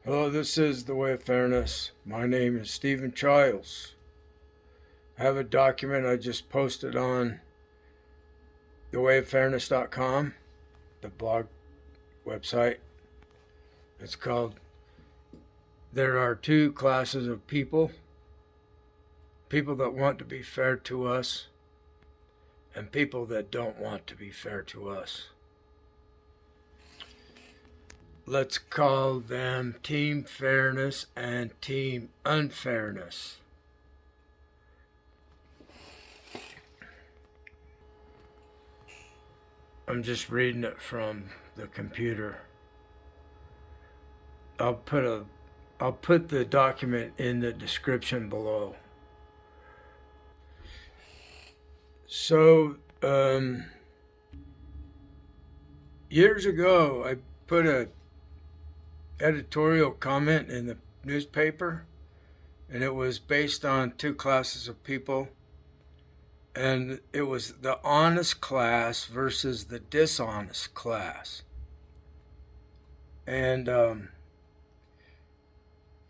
Hello, this is The Way of Fairness. My name is Stephen Childs. I have a document I just posted on thewayoffairness.com, the blog website. It's called There Are Two Classes of People that want to be fair to us, and people that don't want to be fair to us. Let's call them Team Fairness and Team Unfairness. I'm just reading it from the computer. I'll put the document in the description below. So, years ago, I put a editorial comment in the newspaper, and it was based on two classes of people, and it was the honest class versus the dishonest class. And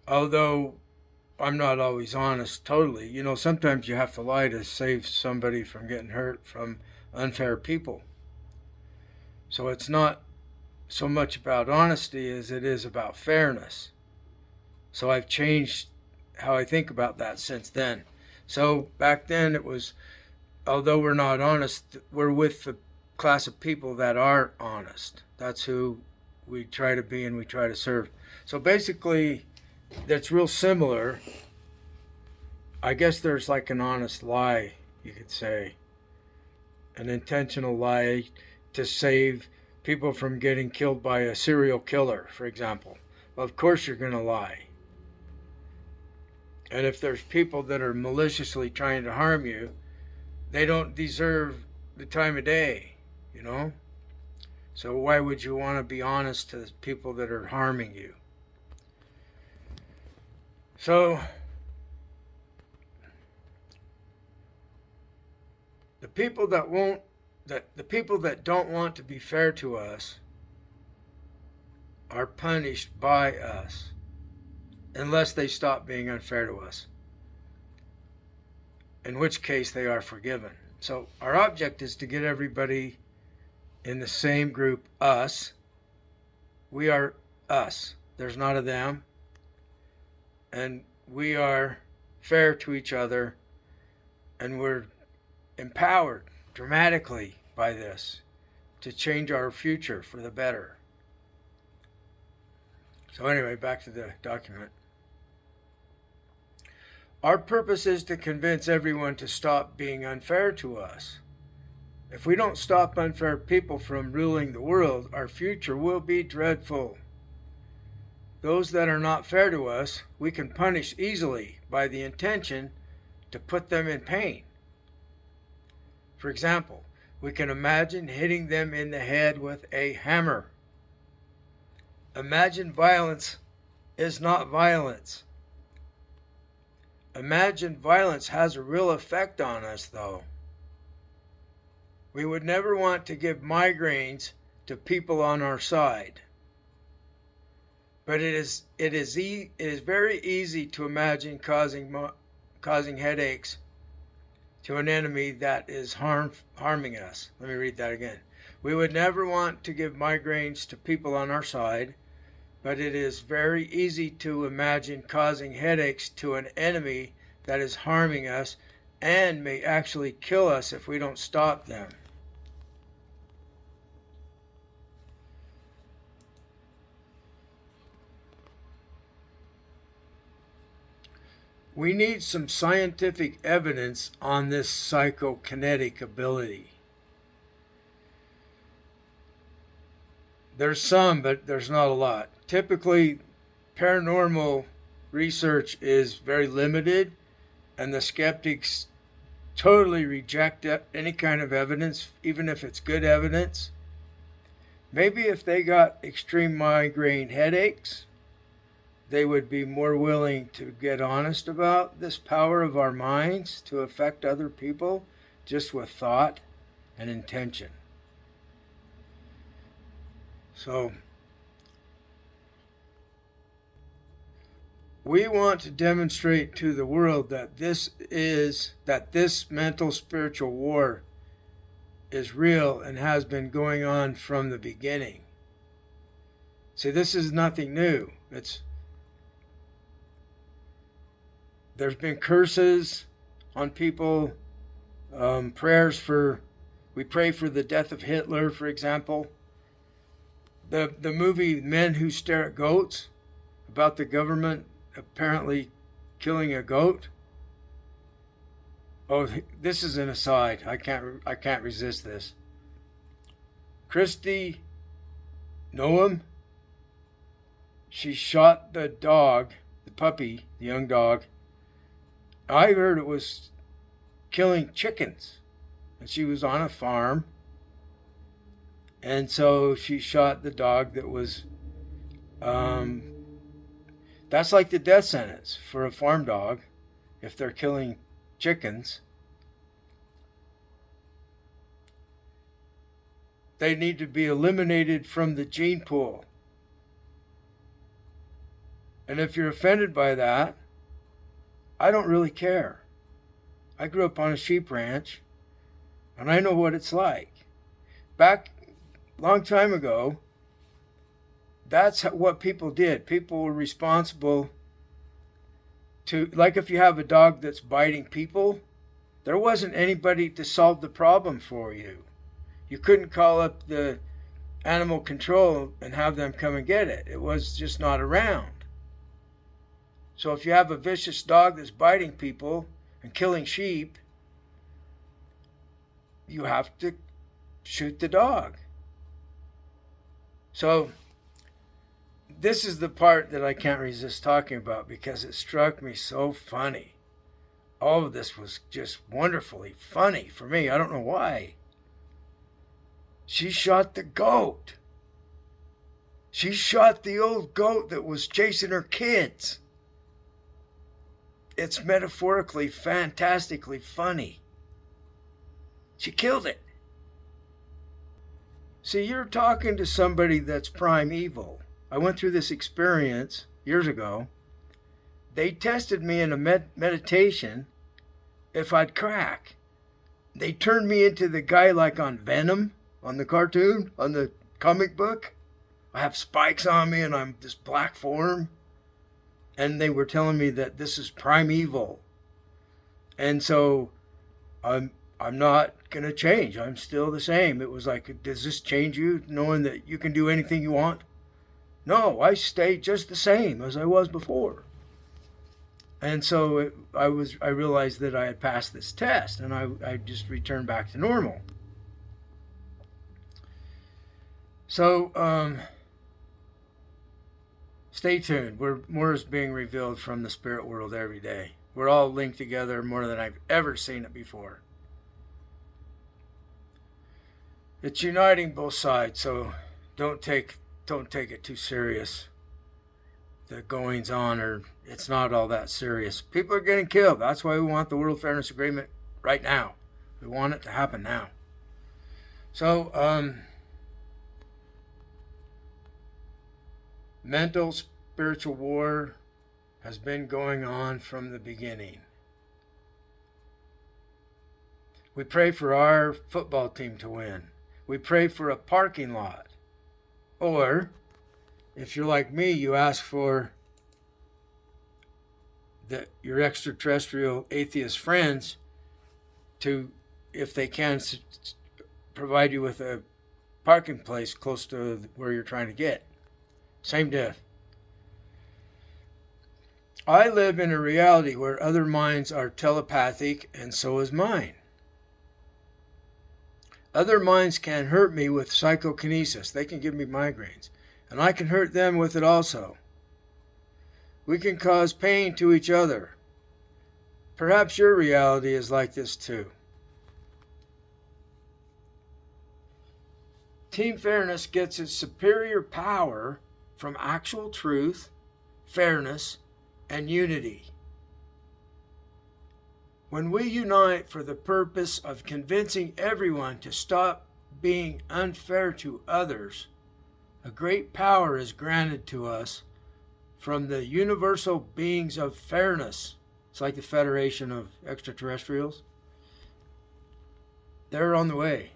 although I'm not always honest totally, sometimes you have to lie to save somebody from getting hurt from unfair people. So it's not so much about honesty as it is about fairness. So I've changed how I think about that since then. So back then it was, although we're not honest, we're with the class of people that are honest. That's who we try to be and we try to serve. So basically, that's real similar. I guess there's like an honest lie, you could say. An intentional lie to save people from getting killed by a serial killer, for example. Well, of course you're going to lie. And if there's people that are maliciously trying to harm you, they don't deserve the time of day, So why would you want to be honest to the people that are harming you? So the people that don't want to be fair to us are punished by us unless they stop being unfair to us, in which case they are forgiven. So our object is to get everybody in the same group, us. We are us. There's not a them. And we are fair to each other, and we're empowered dramatically by this to change our future for the better. So anyway, back to the document. Our purpose is to convince everyone to stop being unfair to us. If we don't stop unfair people from ruling the world, our future will be dreadful. Those that are not fair to us, we can punish easily by the intention to put them in pain. For example, we can imagine hitting them in the head with a hammer. Imagined violence is not violence. Imagined violence has a real effect on us, though. We would never want to give migraines to people on our side. But it is very easy to imagine causing headaches to an enemy that is harming us. Let me read that again. We would never want to give migraines to people on our side, but it is very easy to imagine causing headaches to an enemy that is harming us and may actually kill us if we don't stop them. We need some scientific evidence on this psychokinetic ability. There's some, but there's not a lot. Typically, paranormal research is very limited, and the skeptics totally reject any kind of evidence, even if it's good evidence. Maybe if they got extreme migraine headaches, they would be more willing to get honest about this power of our minds to affect other people just with thought and intention. So We want to demonstrate to the world that this mental spiritual war is real and has been going on from the beginning. See, this is nothing new. There's been curses on people, we pray for the death of Hitler, for example. The movie Men Who Stare at Goats, about the government apparently killing a goat. Oh, this is an aside. I can't resist this. Christy Noam, she shot the dog, the puppy, the young dog. I heard it was killing chickens. And she was on a farm. And so she shot the dog that was, that's like the death sentence for a farm dog if they're killing chickens. They need to be eliminated from the gene pool. And if you're offended by that, I don't really care. I grew up on a sheep ranch, and I know what it's like. Back a long time ago, that's what people did. People were responsible to, like if you have a dog that's biting people, there wasn't anybody to solve the problem for you. You couldn't call up the animal control and have them come and get it. It was just not around. So if you have a vicious dog that's biting people and killing sheep, you have to shoot the dog. So this is the part that I can't resist talking about because it struck me so funny. All of this was just wonderfully funny for me. I don't know why. She shot the goat. She shot the old goat that was chasing her kids. It's metaphorically, fantastically funny. She killed it. See, you're talking to somebody that's prime evil. I went through this experience years ago. They tested me in a meditation if I'd crack. They turned me into the guy like on Venom, on the cartoon, on the comic book. I have spikes on me and I'm this black form. And they were telling me that this is prime evil. And so I'm not going to change. I'm still the same. It was like, does this change you, knowing that you can do anything you want? No, I stay just the same as I was before. And so I realized that I had passed this test, and I just returned back to normal. So stay tuned. More is being revealed from the spirit world every day. We're all linked together more than I've ever seen it before. It's uniting both sides, so don't take it too serious. The goings on, it's not all that serious. People are getting killed. That's why we want the World Fairness Agreement right now. We want it to happen now. So, mental spiritual war has been going on from the beginning. We pray for our football team to win. We pray for a parking lot. Or, if you're like me, you ask for your extraterrestrial atheist friends to, if they can, provide you with a parking place close to where you're trying to get. Same diff. I live in a reality where other minds are telepathic, and so is mine. Other minds can hurt me with psychokinesis. They can give me migraines. And I can hurt them with it also. We can cause pain to each other. Perhaps your reality is like this too. Team Fairness gets its superior power from actual truth, fairness, and unity. When we unite for the purpose of convincing everyone to stop being unfair to others, a great power is granted to us from the universal beings of fairness. It's like the Federation of Extraterrestrials. They're on the way.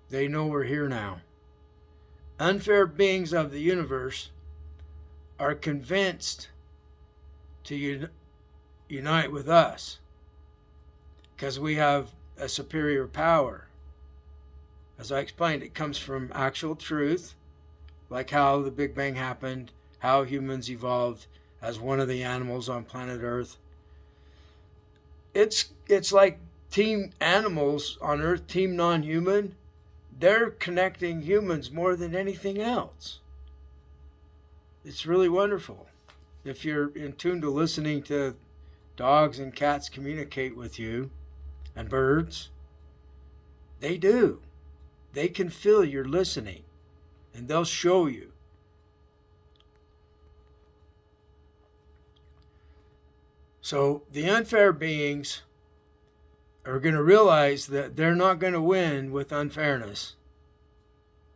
They know we're here now. Unfair beings of the universe are convinced to unite with us because we have a superior power. As I explained, it comes from actual truth, like how the Big Bang happened, how humans evolved as one of the animals on planet Earth. It's like team animals on Earth, team non-human. They're connecting humans more than anything else. It's really wonderful. If you're in tune to listening to dogs and cats communicate with you, and birds, they do. They can feel you're listening, and they'll show you. So the unfair beings are going to realize that they're not going to win with unfairness.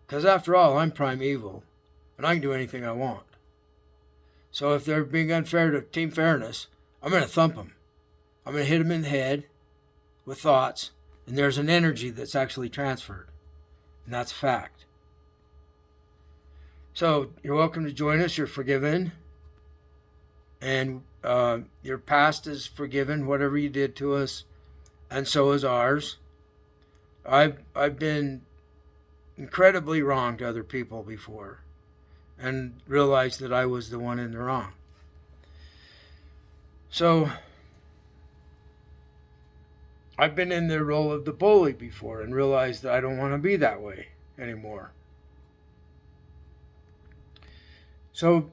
Because after all, I'm primeval, and I can do anything I want. So if they're being unfair to team fairness, I'm going to thump them. I'm going to hit them in the head with thoughts, and there's an energy that's actually transferred. And that's a fact. So you're welcome to join us. You're forgiven. And your past is forgiven, whatever you did to us. And so is ours. I've been incredibly wrong to other people before and realized that I was the one in the wrong. So I've been in the role of the bully before and realized that I don't want to be that way anymore. So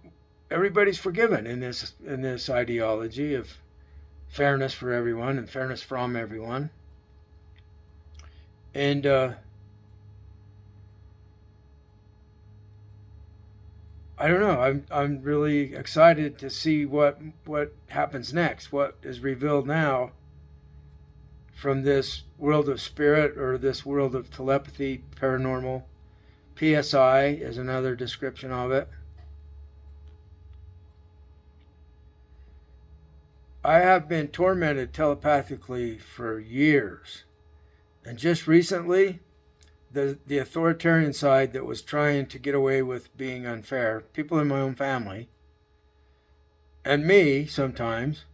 everybody's forgiven in this ideology of fairness for everyone and fairness from everyone. And I don't know. I'm really excited to see what happens next. What is revealed now from this world of spirit or this world of telepathy, paranormal. PSI is another description of it. I have been tormented telepathically for years. And just recently, the authoritarian side that was trying to get away with being unfair, people in my own family, and me sometimes,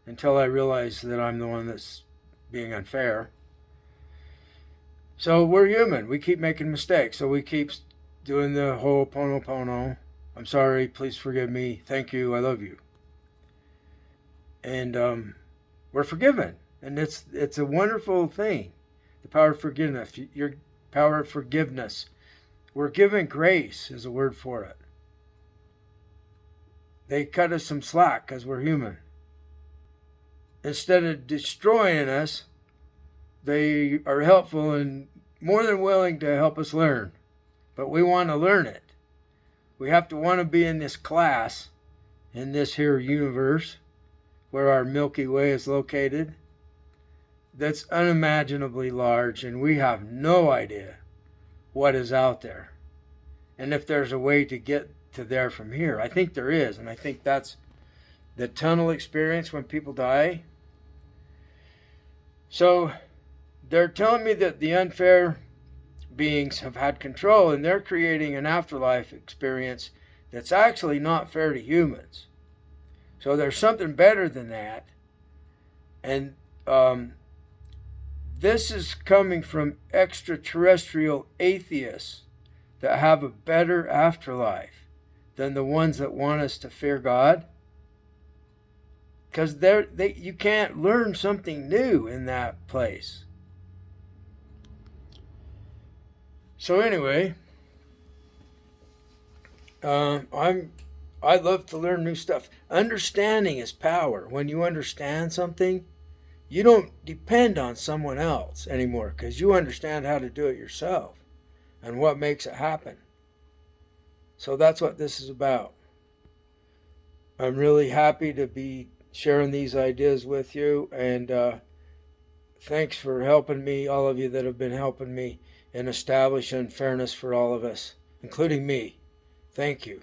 until I realize that I'm the one that's being unfair. So we're human. We keep making mistakes. So we keep doing the Ho'oponopono. I'm sorry. Please forgive me. Thank you. I love you. And we're forgiven. And it's a wonderful thing. The power of forgiveness. Your power of forgiveness. We're given grace is a word for it. They cut us some slack because we're human. Instead of destroying us, they are helpful and more than willing to help us learn. But we want to learn it. We have to want to be in this class, in this here universe, where our Milky Way is located, that's unimaginably large, and we have no idea what is out there. And if there's a way to get to there from here, I think there is, and I think that's the tunnel experience when people die. So they're telling me that the unfair beings have had control, and they're creating an afterlife experience that's actually not fair to humans. So there's something better than that. And this is coming from extraterrestrial atheists that have a better afterlife than the ones that want us to fear God. Because you can't learn something new in that place. So anyway, I love to learn new stuff. Understanding is power. When you understand something, you don't depend on someone else anymore because you understand how to do it yourself and what makes it happen. So that's what this is about. I'm really happy to be sharing these ideas with you, and thanks for helping me, all of you that have been helping me in establishing fairness for all of us, including me. Thank you.